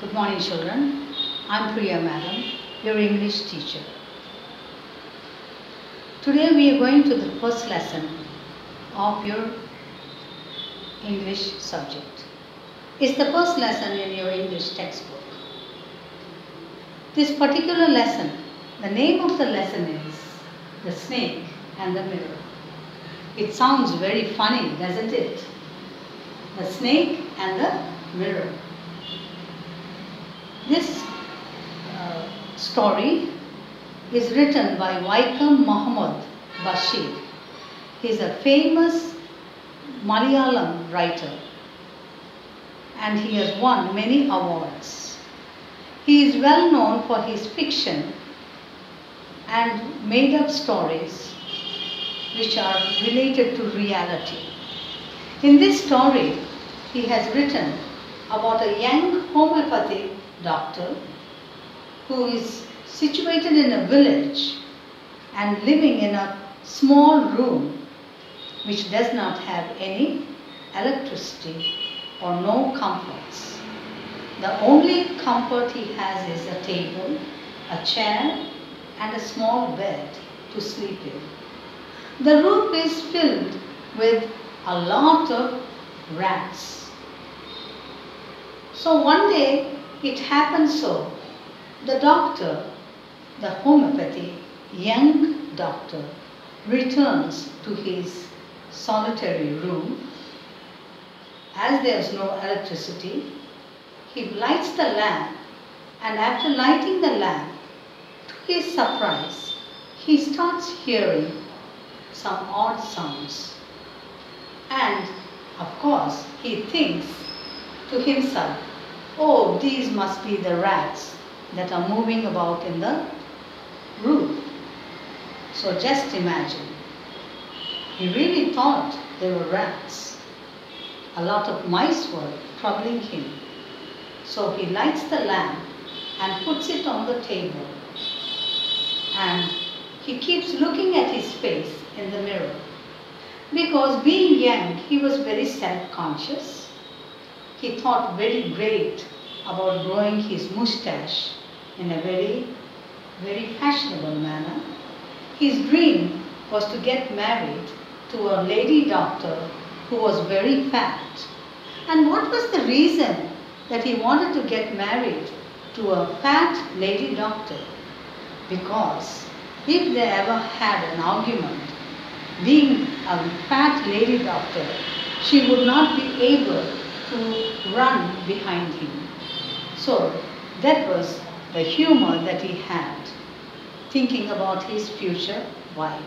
Good morning, children. I'm Priya Madam, your English teacher. Today we are going to the first lesson of your English subject. It's the first lesson in your English textbook. This particular lesson, the name of the lesson is The Snake and the Mirror. It sounds very funny, doesn't it? The snake and the mirror. This story is written by Vaikom Muhammad Bashir. He is a famous Malayalam writer and he has won many awards. He is well known for his fiction and made up stories which are related to reality. In this story, he has written about a young homeopathic doctor who is situated in a village and living in a small room which does not have any electricity or no comforts. The only comfort he has is a table, a chair and a small bed to sleep in. The room is filled with a lot of rats. So one day it happened so, the doctor, the homeopathy young doctor, returns to his solitary room. As there is no electricity, he lights the lamp, and after lighting the lamp, to his surprise, he starts hearing some odd sounds. And of course, he thinks to himself, oh, these must be the rats that are moving about in the roof. So just imagine, he really thought they were rats. A lot of mice were troubling him. So he lights the lamp and puts it on the table. And he keeps looking at his face in the mirror. Because being young, he was very self-conscious. He thought very great about growing his moustache in a very, very fashionable manner. His dream was to get married to a lady doctor who was very fat. And what was the reason that he wanted to get married to a fat lady doctor? Because if they ever had an argument, being a fat lady doctor, she would not be able to run behind him. So that was the humor that he had, thinking about his future wife.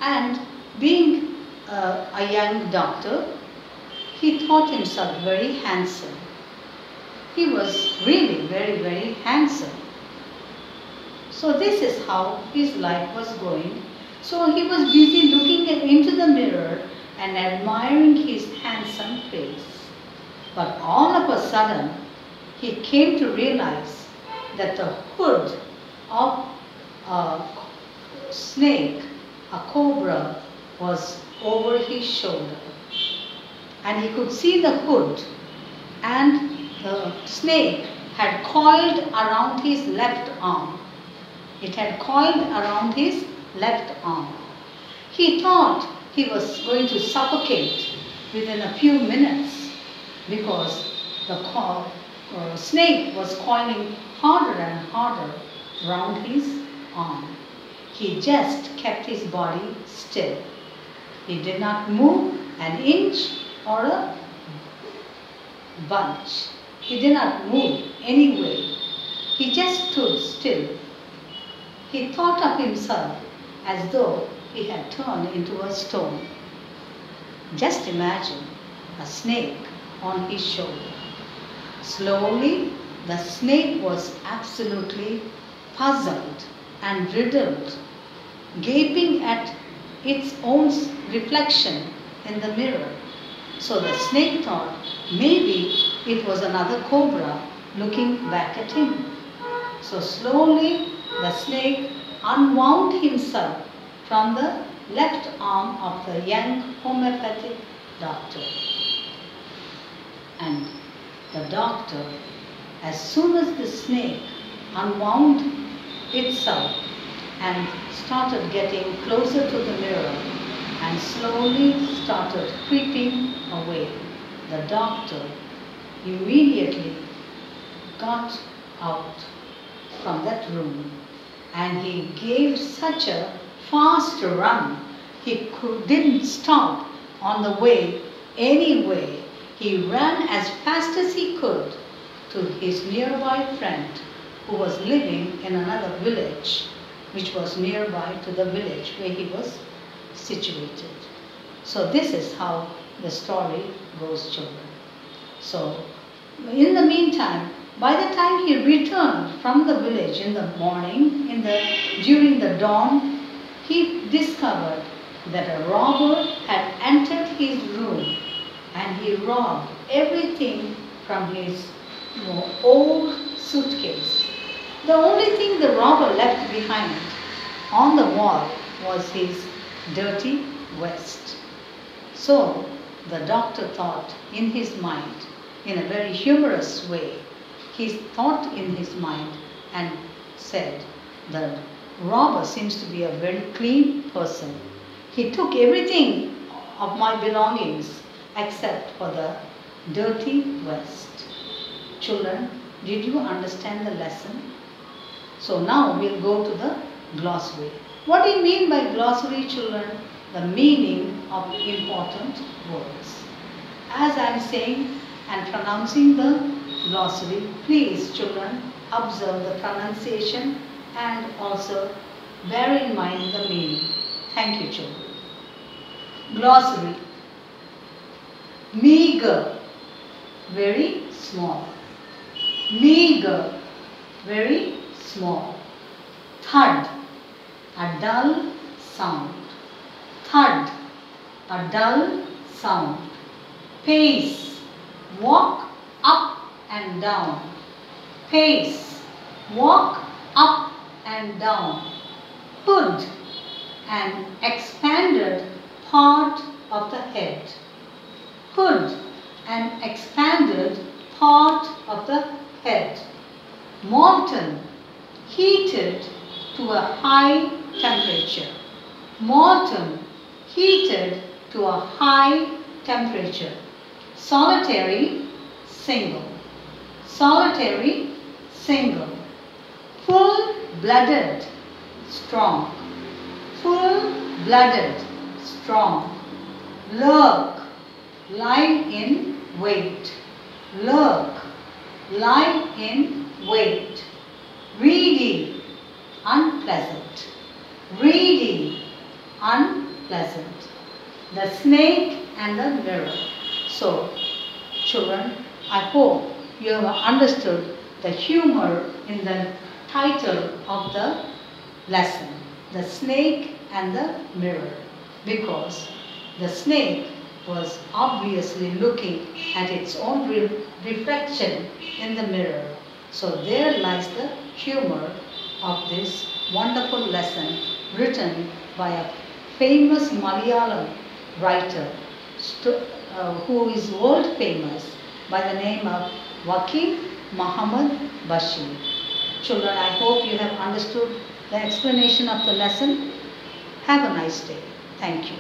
And being a young doctor, he thought himself very handsome. He was really very, very handsome. So this is how his life was going. So he was busy looking into the mirror and admiring his handsome face. But all of a sudden, he came to realize that the hood of a snake, a cobra, was over his shoulder. And he could see the hood, and the snake had coiled around his left arm. It had coiled around his left arm. He thought he was going to suffocate within a few minutes because the snake was coiling harder and harder round his arm. He just kept his body still. He did not move an inch or a bunch. He did not move any way. He just stood still. He thought of himself as though he had turned into a stone. Just imagine a snake on his shoulder. Slowly, the snake was absolutely puzzled and riddled, gaping at its own reflection in the mirror. So the snake thought maybe it was another cobra looking back at him. So slowly the snake unwound himself from the left arm of the young homeopathic doctor. And the doctor As soon as the snake unwound itself and started getting closer to the mirror and slowly started creeping away, the doctor immediately got out from that room and he gave such a fast run. He didn't stop on the way anyway. He ran as fast as he could to his nearby friend who was living in another village which was nearby to the village where he was situated. So this is how the story goes, children. So in the meantime, by the time he returned from the village in the morning, during the dawn, he discovered that a robber had entered his room and he robbed everything from his old suitcase. The only thing the robber left behind on the wall was his dirty vest. So the doctor thought in his mind, in a very humorous way, he thought in his mind and said, the robber seems to be a very clean person. He took everything of my belongings except for the dirty vest. Children, did you understand the lesson? So now we'll go to the glossary. What do you mean by glossary, children? The meaning of important words. As I am saying and pronouncing the glossary, please, children, observe the pronunciation and also bear in mind the meaning. Thank you, children. Glossary. Meager, very small. Meager, very small. Thud, a dull sound. Thud, a dull sound. Pace, walk up and down. Pace, walk up and down. Hood, an expanded part of the head. Hood, an expanded part of the head. Molten, heated to a high temperature. Molten, heated to a high temperature. Solitary, single. Solitary, single. Full-blooded, strong. Full-blooded, strong. Lurk, lie in wait. Lurk, lie in wait. Reedy, unpleasant. Reedy, unpleasant. The snake and the mirror. So, children, I hope you have understood the humor in the title of the lesson, the snake and the mirror, because the snake was obviously looking at its own reflection in the mirror. So there lies the humor of this wonderful lesson written by a famous Malayalam writer who is world famous by the name of Wakil Muhammad Bashir. Children, I hope you have understood the explanation of the lesson. Have a nice day. Thank you.